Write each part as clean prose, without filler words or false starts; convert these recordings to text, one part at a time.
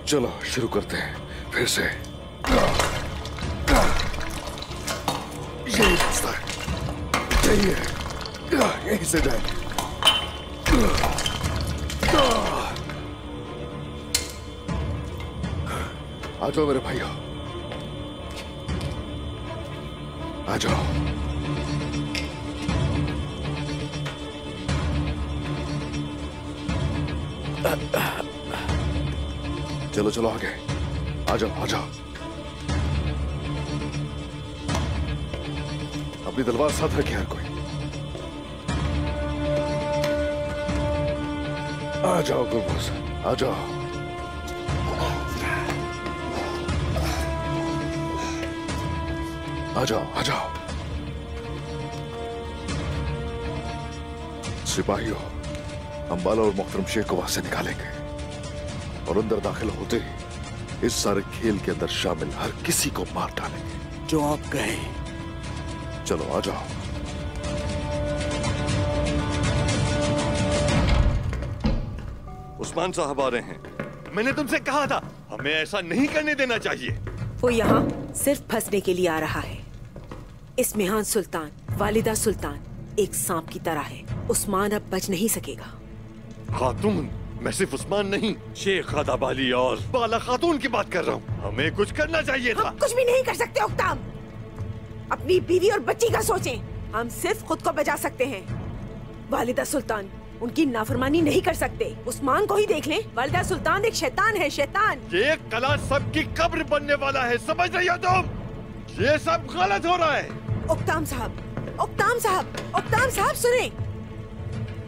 चलो शुरू करते हैं फिर से। यही रास्ता है, यही है, यहीं से जाएंगे। आ जाओ मेरे भाइयों, आ जाओ। चलो चलो आगे, आ जाओ आ जाओ। अपनी तलवार साथ रखिए हर कोई। आ जाओ गुरबोस, आ जाओ। आ जाओ आ जाओ। सिपाहियों, अंबाला और मोहतरम शेख को वहां से निकालेंगे और अंदर दाखिल होते ही इस सारे खेल के अंदर शामिल हर किसी को मार डालेंगे। जो आप कहें। चलो आ जाओ। उस्मान साहब आ रहे हैं। मैंने तुमसे कहा था हमें ऐसा नहीं करने देना चाहिए। वो यहाँ सिर्फ फंसने के लिए आ रहा है। इस्मिहान सुल्तान, वालिदा सुल्तान एक सांप की तरह है। उस्मान अब बच नहीं सकेगा। खातून, मैं सिर्फ उस्मान नहीं, शेख खादाबाली और बाला खातून की बात कर रहा हूँ। हमें कुछ करना चाहिए था। हम कुछ भी नहीं कर सकते उक्ताम। अपनी बीवी और बच्ची का सोचें। हम सिर्फ खुद को बचा सकते हैं। वालिदा सुल्तान उनकी नाफरमानी नहीं कर सकते। उस्मान को ही देख लें। वालिदा सुल्तान एक शैतान है, शैतान। ये कला सबकी कब्र बनने वाला है, समझ रही हो तुम? ये सब गलत हो रहा है। उक्ताम साहब, उक्ताम साहब, उक्ताम साहब सुने।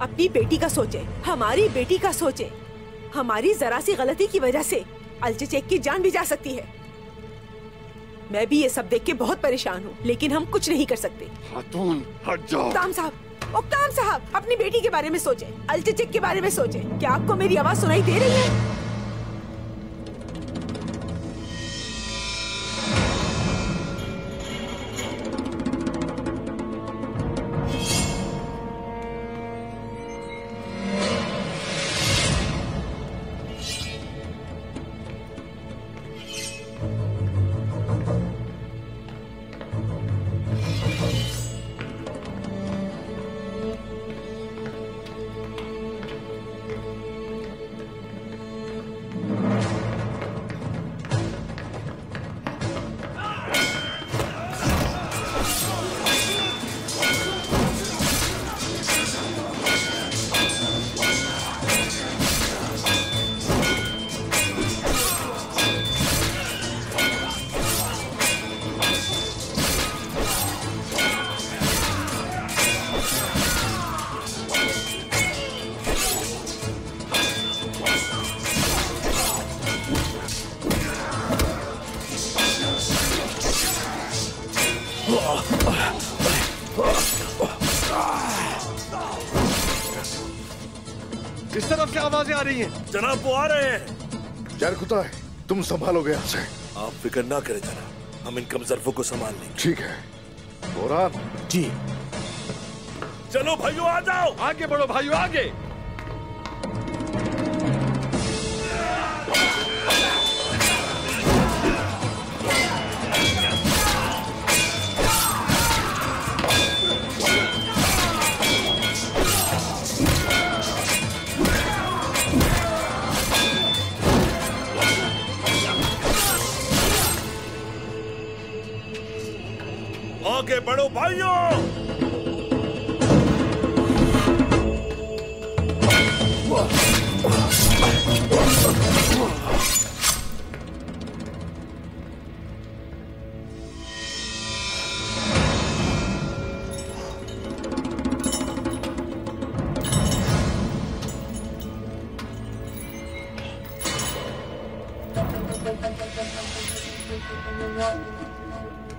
अपनी बेटी का सोचे, हमारी बेटी का सोचे। हमारी जरा सी गलती की वजह से अलचचेक की जान भी जा सकती है। मैं भी ये सब देख के बहुत परेशान हूँ, लेकिन हम कुछ नहीं कर सकते। खातून हट जाओ। उक्ताम साहब अपनी बेटी के बारे में सोचे, अलचचेक के बारे में सोचे। क्या आपको मेरी आवाज सुनाई दे रही है? किस तरफ से आवाजें आ रही हैं? जनाब वो आ रहे हैं। यार खुदा है, तुम संभालोगे यहाँ से। आप फिक्र ना करें जनाब, हम इन कमजरफों को संभाल लेंगे। ठीक है बोरान जी। चलो भाइयों आ जाओ। आगे बढ़ो भाइयों, आगे। आगे बढ़ो भाइयों।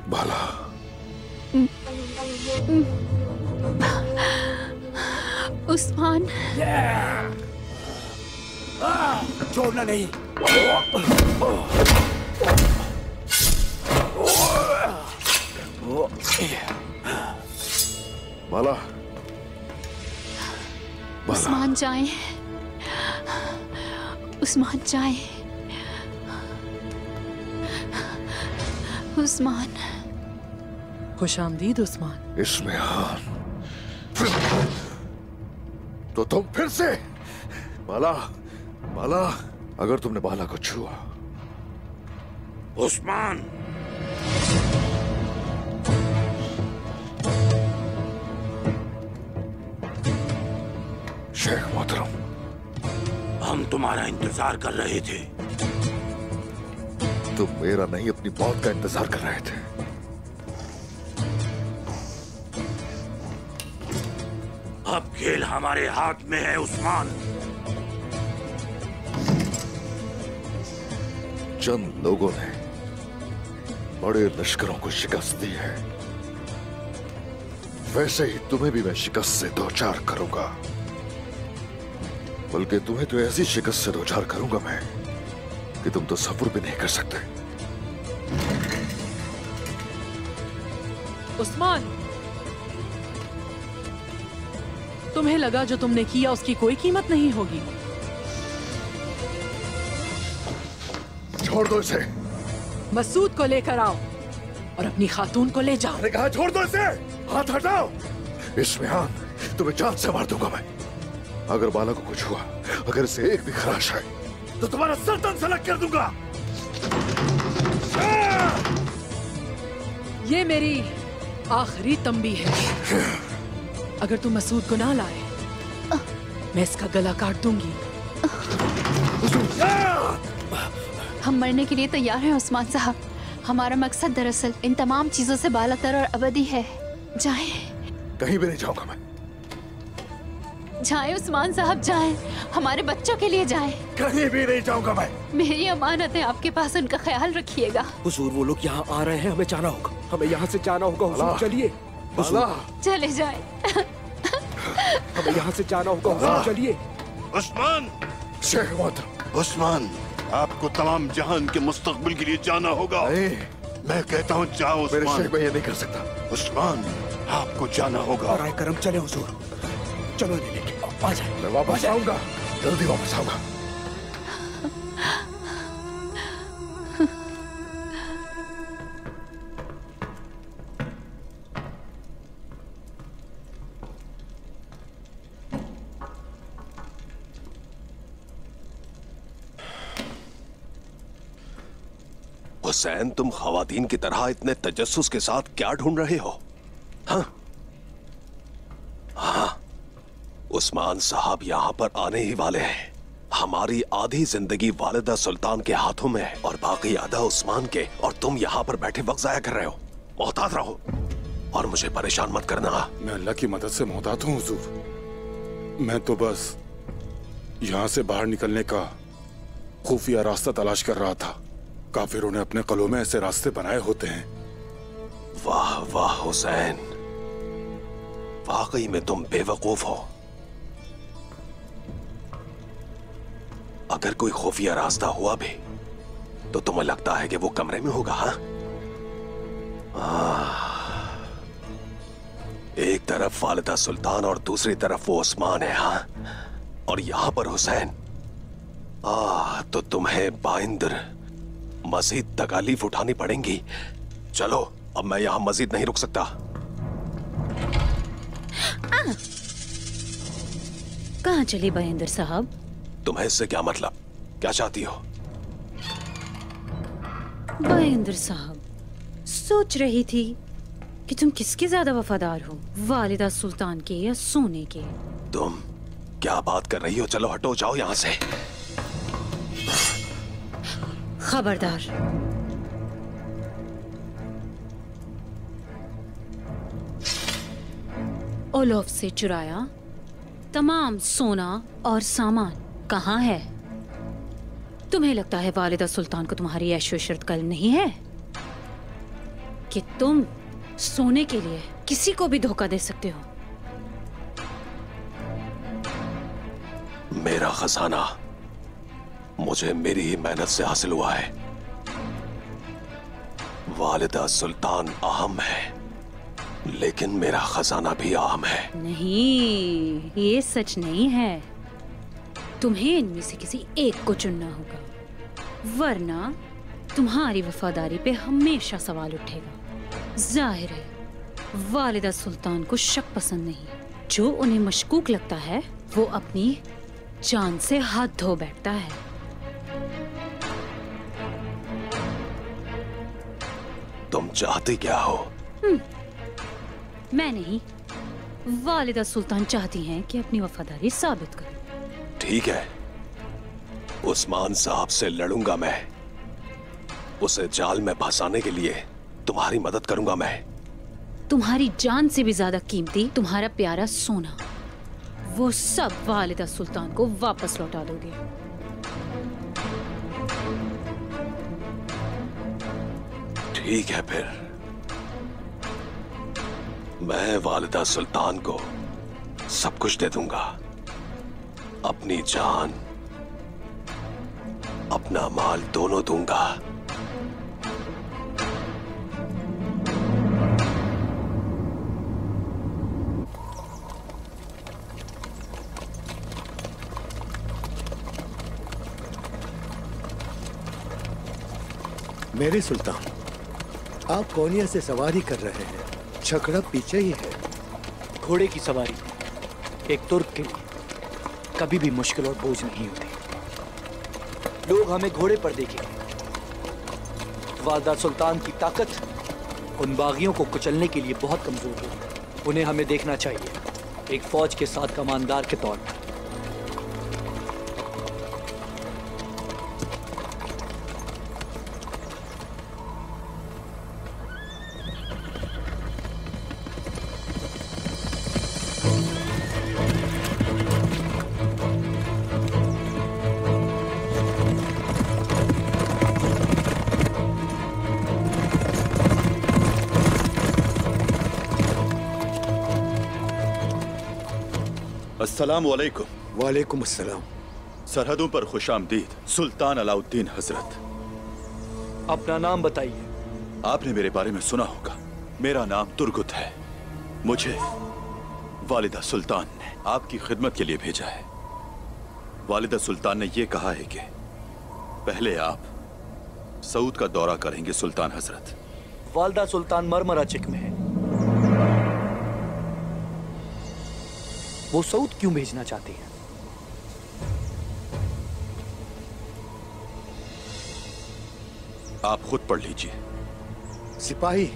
बाला उस्मान, छोड़ना नहीं। बाला उस्मान जाएं, उस्मान जाएं। उस्मान। खुशामदीद उस्मान। इसमें तो तुम फिर से बाला, बाला, अगर तुमने बाला को छुआ। उस्मान, शेख मोहतरम, हम तुम्हारा इंतजार कर रहे थे। तुम मेरा नहीं अपनी मौत का इंतजार कर रहे थे। अब खेल हमारे हाथ में है उस्मान। चंद लोगों ने बड़े लश्करों को शिकस्त दी है, वैसे ही तुम्हें भी मैं शिकस्त से दो चार करूंगा। बल्कि तुम्हें तो ऐसी शिकस्त से दो चार करूंगा मैं कि तुम तो सब्र भी नहीं कर सकते। उस्मान, तुम्हें लगा जो तुमने किया उसकी कोई कीमत नहीं होगी। छोड़ दो इसे। मसूद को लेकर आओ और अपनी खातून को ले जाओ। मैंने कहा छोड़ दो इसे, हाथ हटाओ। इसमें तुम्हें जान से मार दूंगा मैं। अगर बाला को कुछ हुआ, अगर इसे एक भी खराश है तो तुम्हारा सर सलग कर दूंगा। ये मेरी आखिरी तंबी है। अगर तुम मसूद को ना लाए, मैं इसका गला काट दूंगी। हम मरने के लिए तैयार हैं उस्मान साहब। हमारा मकसद दरअसल इन तमाम चीजों से बालातर और अबदी है। जाएं। कहीं भी नहीं जाऊंगा मैं। जाएं उस्मान साहब, जाएं। हमारे बच्चों के लिए जाएं। कहीं भी नहीं जाऊंगा मैं। मेरी अमानत है आपके पास, उनका ख्याल रखिएगा। हुजूर, वो लोग यहाँ आ रहे हैं, हमें जाना होगा। हमें यहाँ से जाना होगा हुजूर, चलिए। चले जाएं। हमें यहाँ से जाना होगा हुजूर, चलिए। उस्मान, शेख मोहतरम। उस्मान, आपको तमाम जहान के मुस्तकबिल के लिए जाना होगा। नहीं, मैं कहता हूँ जाओ मेरे उस्मान। शेख, मैं ये नहीं कर सकता। उस्मान, आपको जाना होगा। राय करम, चले हुजूर, चलो इन्हें लेके आ जाए। मैं वापस आऊंगा, जल्दी वापस आऊंगा। हुसैन, तुम खवातीन की तरह इतने तजस्सुस के साथ क्या ढूंढ रहे हो? हाँ? हाँ, उस्मान साहब यहाँ पर आने ही वाले हैं। हमारी आधी जिंदगी वालिदा सुल्तान के हाथों में है और बाकी आधा उस्मान के, और तुम यहाँ पर बैठे वक्त जाया कर रहे हो। मोहतात रहो और मुझे परेशान मत करना। मैं अल्लाह की मदद से मोहतात हूँ हुजूर। मैं तो बस यहाँ से बाहर निकलने का खुफिया रास्ता तलाश कर रहा था। काफिरों ने अपने कलों में ऐसे रास्ते बनाए होते हैं। वाह वाह हुसैन, वाकई में तुम बेवकूफ हो। अगर कोई खुफिया रास्ता हुआ भी तो तुम्हें लगता है कि वो कमरे में होगा? हाँ, एक तरफ वालिदा सुल्तान और दूसरी तरफ वो उस्मान है। हाँ, और यहां पर हुसैन। तो तुम्हें बाइंदर मजीद तकालीफ उठानी पड़ेंगी। चलो, अब मैं यहां मजीद नहीं रुक सकता। कहां चली बाइंदर साहब? तुम्हें इससे क्या मतलब? क्या चाहती हो? बाइंदर साहब, सोच रही थी कि तुम किसके ज्यादा वफादार हो, वालिदा सुल्तान के या सोने के? तुम क्या बात कर रही हो? चलो हटो, जाओ यहां से। खबरदार, ओलोफ से चुराया तमाम सोना और सामान कहाँ है? तुम्हें लगता है वालिदा सुल्तान को तुम्हारी ऐशो इशरत कल नहीं है कि तुम सोने के लिए किसी को भी धोखा दे सकते हो? मेरा खजाना मुझे मेरी ही मेहनत से हासिल हुआ है। वालिदा सुल्तान अहम है, लेकिन मेरा खजाना भी अहम है। नहीं, ये सच नहीं है। तुम्हें इनमें से किसी एक को चुनना होगा, वरना तुम्हारी वफादारी पे हमेशा सवाल उठेगा। जाहिर है वालिदा सुल्तान को शक पसंद नहीं। जो उन्हें मशकूक लगता है वो अपनी जान से हाथ धो बैठता है। तुम चाहती क्या हो? मैं नहीं, वालिदा सुल्तान चाहती हैं कि अपनी वफादारी साबित करो। ठीक है, उस्मान साहब से लड़ूंगा मैं। उसे जाल में फंसाने के लिए तुम्हारी मदद करूंगा मैं। तुम्हारी जान से भी ज्यादा कीमती तुम्हारा प्यारा सोना, वो सब वालिदा सुल्तान को वापस लौटा दोगे। ठीक है, फिर मैं वालिदा सुल्तान को सब कुछ दे दूंगा। अपनी जान, अपना माल दोनों दूंगा। मेरे सुल्तान, आप कोनिया से सवारी कर रहे हैं, छकड़ा पीछे ही है। घोड़े की सवारी एक तुर्क के लिए कभी भी मुश्किल और बोझ नहीं होती। लोग हमें घोड़े पर देखेंगे। वालिदा सुल्तान की ताकत उन बागियों को कुचलने के लिए बहुत कमजोर है। उन्हें हमें देखना चाहिए एक फौज के साथ कमांडर के तौर पर। अस्सलामु अलैकुम। वालेकुम अस्सलाम। सरहदों पर खुशामदीद सुल्तान अलाउद्दीन हजरत। अपना नाम बताइए। आपने मेरे बारे में सुना होगा, मेरा नाम तुर्गुत है। मुझे वालिदा सुल्तान ने आपकी खिदमत के लिए भेजा है। वालिदा सुल्तान ने यह कहा है कि पहले आप सऊद का दौरा करेंगे सुल्तान हजरत। वालिदा सुल्तान मरमराचिक में है। वो सऊद क्यों भेजना चाहती है? आप खुद पढ़ लीजिए। सिपाही,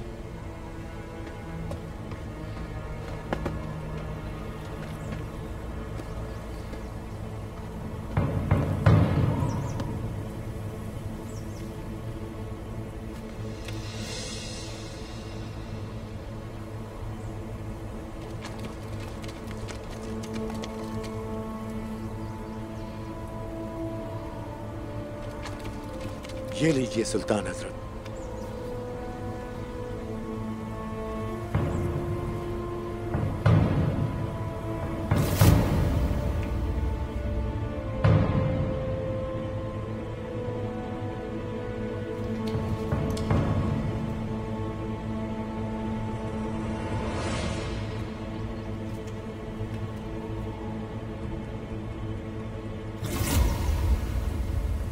ये लीजिए सुल्तान हजरत।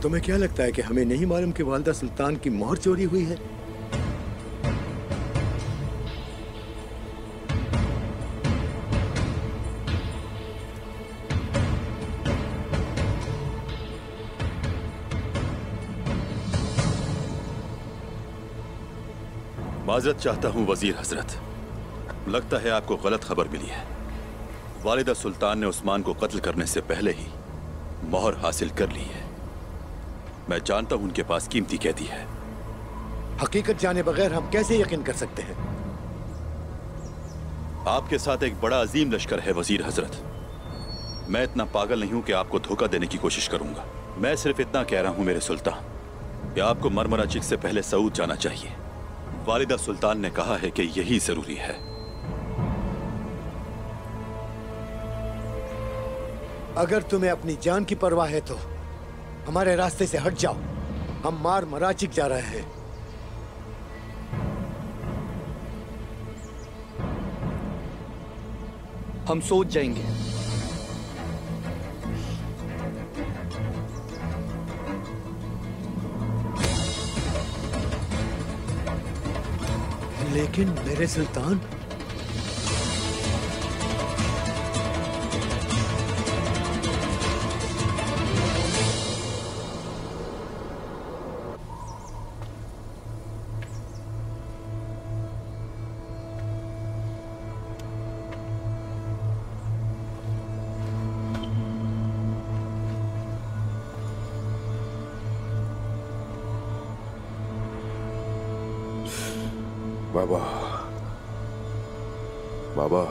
तुम्हें क्या लगता है कि हमें नहीं मालूम कि वालिदा सुल्तान की मोहर चोरी हुई है? माजरत चाहता हूं वजीर हजरत, लगता है आपको गलत खबर मिली है। वालिदा सुल्तान ने उस्मान को कत्ल करने से पहले ही मोहर हासिल कर ली है। मैं जानता हूं उनके पास कीमती कैदी है। हकीकत जाने बगैर हम कैसे यकीन कर सकते हैं? आपके साथ एक बड़ा अजीम लश्कर है वजीर हजरत। मैं इतना पागल नहीं हूं कि आपको धोखा देने की कोशिश करूंगा। मैं सिर्फ इतना कह रहा हूं मेरे सुल्तान कि आपको मरमराचिक से पहले सऊद जाना चाहिए। वालिदा सुल्तान ने कहा है कि यही जरूरी है। अगर तुम्हें अपनी जान की परवाह है तो हमारे रास्ते से हट जाओ। हम मरमराचिक जा रहे हैं। हम सोच जाएंगे। लेकिन मेरे सुल्तान, बाबा, बाबा,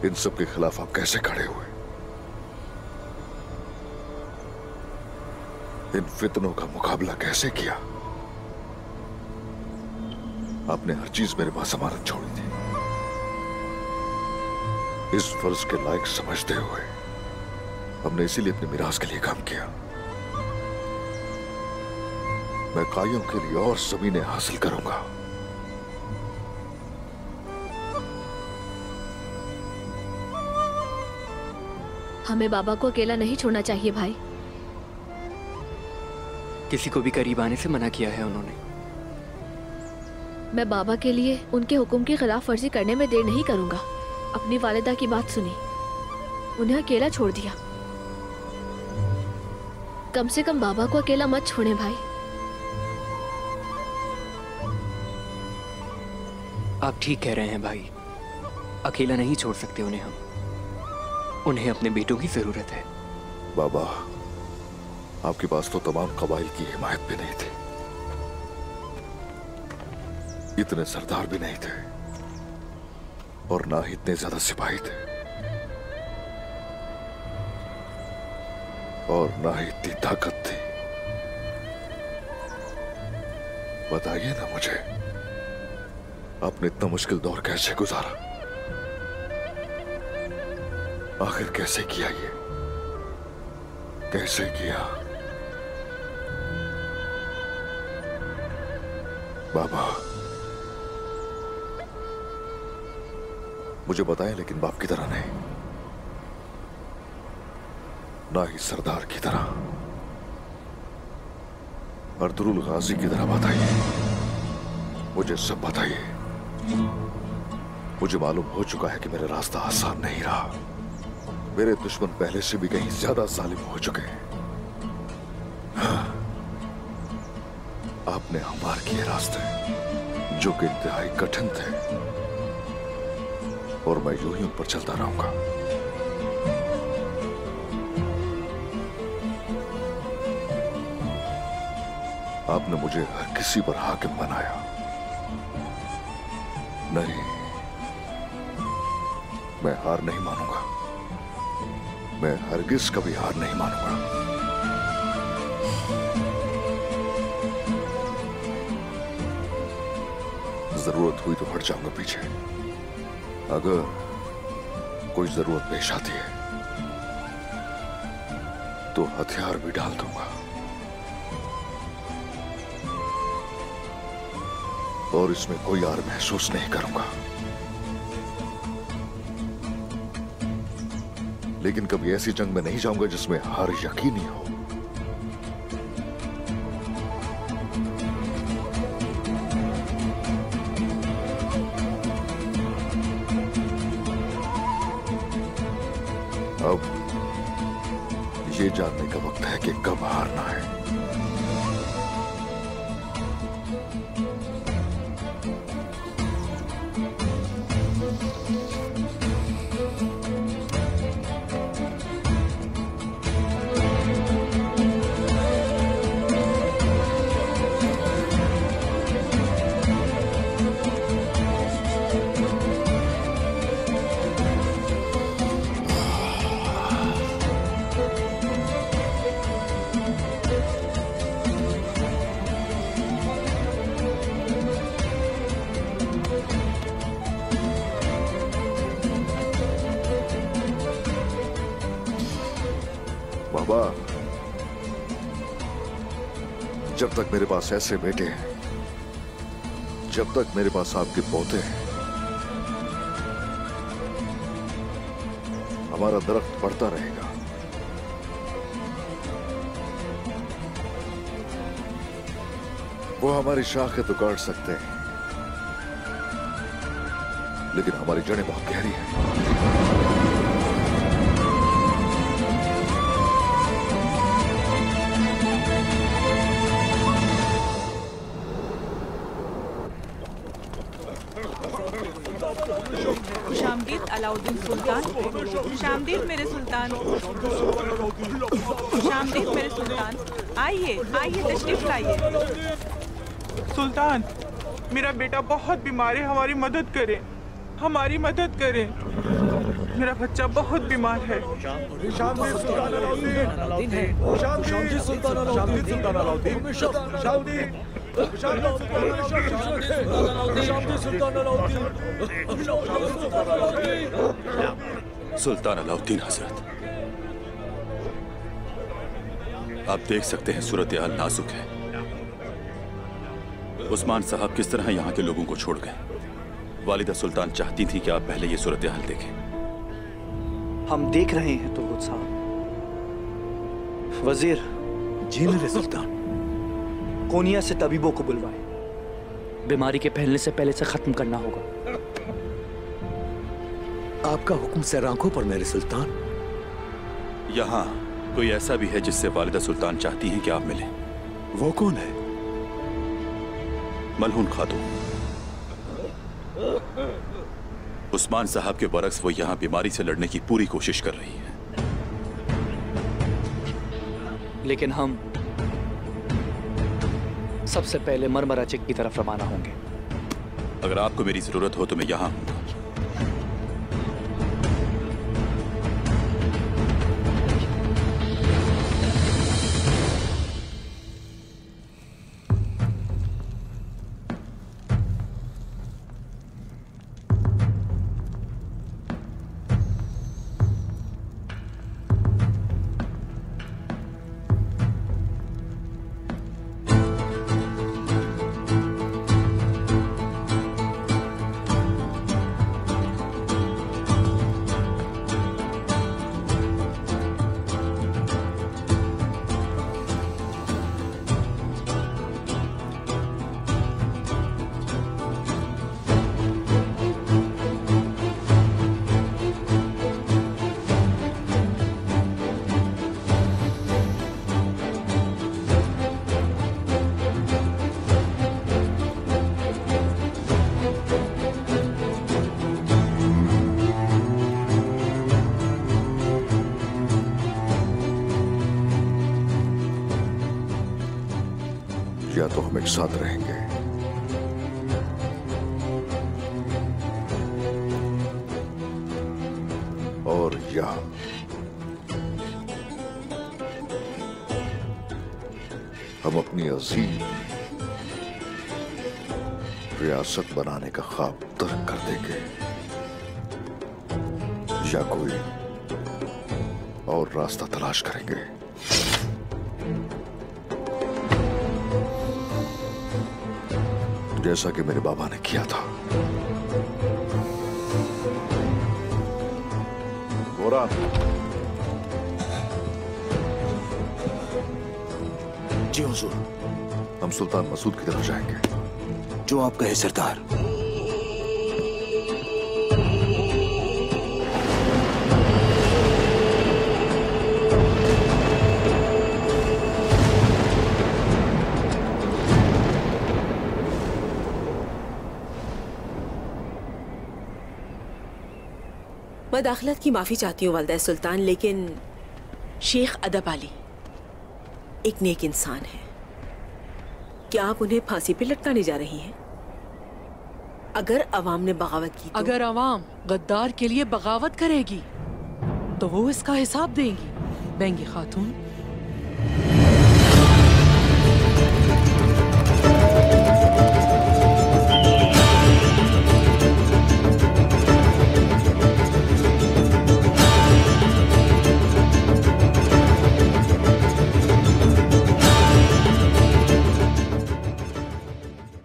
इन सब के खिलाफ आप कैसे खड़े हुए? इन फितनों का मुकाबला कैसे किया? आपने हर चीज मेरे पास अमानत छोड़ी थी। इस फर्ज के लायक समझते हुए हमने इसीलिए अपने मिराज के लिए काम किया। मैं कायों के लिए और जमीनें हासिल करूंगा। हमें बाबा को अकेला नहीं छोड़ना चाहिए भाई। किसी को भी करीब आने से मना किया है उन्होंने। मैं बाबा के लिए उनके हुक्म की खिलाफ वर्जी करने में देर नहीं करूंगा। अपनी वालिदा की बात सुनी, उन्हें अकेला छोड़ दिया। कम से कम बाबा को अकेला मत छोड़ें भाई। आप ठीक कह रहे हैं भाई, अकेला नहीं छोड़ सकते उन्हें हम। उन्हें अपने बेटों की जरूरत है। बाबा, आपके पास तो तमाम कबाइल की हिमायत भी नहीं थी, इतने सरदार भी नहीं थे और ना ही इतने ज्यादा सिपाही थे और ना ही इतनी ताकत थी। बताइए ना मुझे, आपने इतना मुश्किल दौर कैसे गुजारा? आखिर कैसे किया ये? कैसे किया? बाबा, मुझे बताएं, लेकिन बाप की तरह नहीं, ना ही सरदार की तरह, अर्तुरुल गाजी की तरह बताइए। मुझे सब बताइए। मुझे मालूम हो चुका है कि मेरा रास्ता आसान नहीं रहा। मेरे दुश्मन पहले से भी कहीं ज्यादा जालिम हो चुके हैं। हाँ, आपने हमवार किए रास्ते जो कि इंतहाई कठिन थे और मैं यूं ही उन पर चलता रहूंगा। आपने मुझे हर किसी पर हाकिम बनाया। नहीं, मैं हार नहीं मानूंगा। मैं हरगिज कभी हार नहीं मानूंगा। जरूरत हुई तो हट जाऊंगा पीछे। अगर कोई जरूरत पेश आती है तो हथियार भी डाल दूंगा और इसमें कोई आर महसूस नहीं करूंगा। लेकिन कभी ऐसी जंग में नहीं जाऊंगा जिसमें हार यकीनी हो। अब ये जानने का वक्त है कि कब हारना है। बाबा, जब तक मेरे पास ऐसे बेटे हैं, जब तक मेरे पास आपके पोते हैं, हमारा दरख्त बढ़ता रहेगा। वो हमारी शाखें तो काट सकते हैं, लेकिन हमारी जड़ें बहुत गहरी हैं। खुशामदीद अलाउद्दीन सुल्तान। खुशामदीद मेरे सुल्तान। खुशामदीद मेरे सुल्तान। आइए आइए, तशरीफ लाइए। सुल्तान, मेरा बेटा बहुत बीमार है, हमारी मदद करें, हमारी मदद करें। मेरा बच्चा बहुत बीमार है। सुल्तान अलाउद्दीन हजरत, आप देख सकते हैं सूरत हाल नाजुक है। उस्मान साहब किस तरह यहाँ के लोगों को छोड़ गए। वालिदा सुल्तान चाहती थी कि आप पहले ये सूरत हाल देखें। हम देख रहे हैं तुर्गुत साहब। वजीर। जी मेरे सुल्तान। कोनिया से तबीबों को बुलवाए, बीमारी के फैलने से पहले से खत्म करना होगा। आपका हुक्म से आंखों पर मेरे सुल्तान। यहाँ कोई ऐसा भी है जिससे वालिदा सुल्तान चाहती हैं कि आप मिलें। वो कौन है? मलहून खातून। उस्मान साहब के बरक्स वो यहाँ बीमारी से लड़ने की पूरी कोशिश कर रही है। लेकिन हम सबसे पहले मरमरा चेक की तरफ रवाना होंगे। अगर आपको मेरी जरूरत हो तो मैं यहाँ हूँ। या तो हम एक साथ रहेंगे और या हम अपनी अजीम रियासत बनाने का ख्वाब तर्क कर देंगे, या कोई और रास्ता तलाश करेंगे। जैसा कि मेरे बाबा ने किया था। गोरा, जी हुजूर। हम सुल्तान मसूद की तरफ जाएंगे। जो आप कहे सरदार। मैं दाखिलत की माफी चाहती हूँ वालिदा सुल्तान, लेकिन शेख अदब अली एक नेक इंसान है। क्या आप उन्हें फांसी पे लटकाने जा रही हैं? अगर अवाम ने बगावत की तो? अगर अवाम गद्दार के लिए बगावत करेगी तो वो इसका हिसाब देंगी। बेंगी खातून,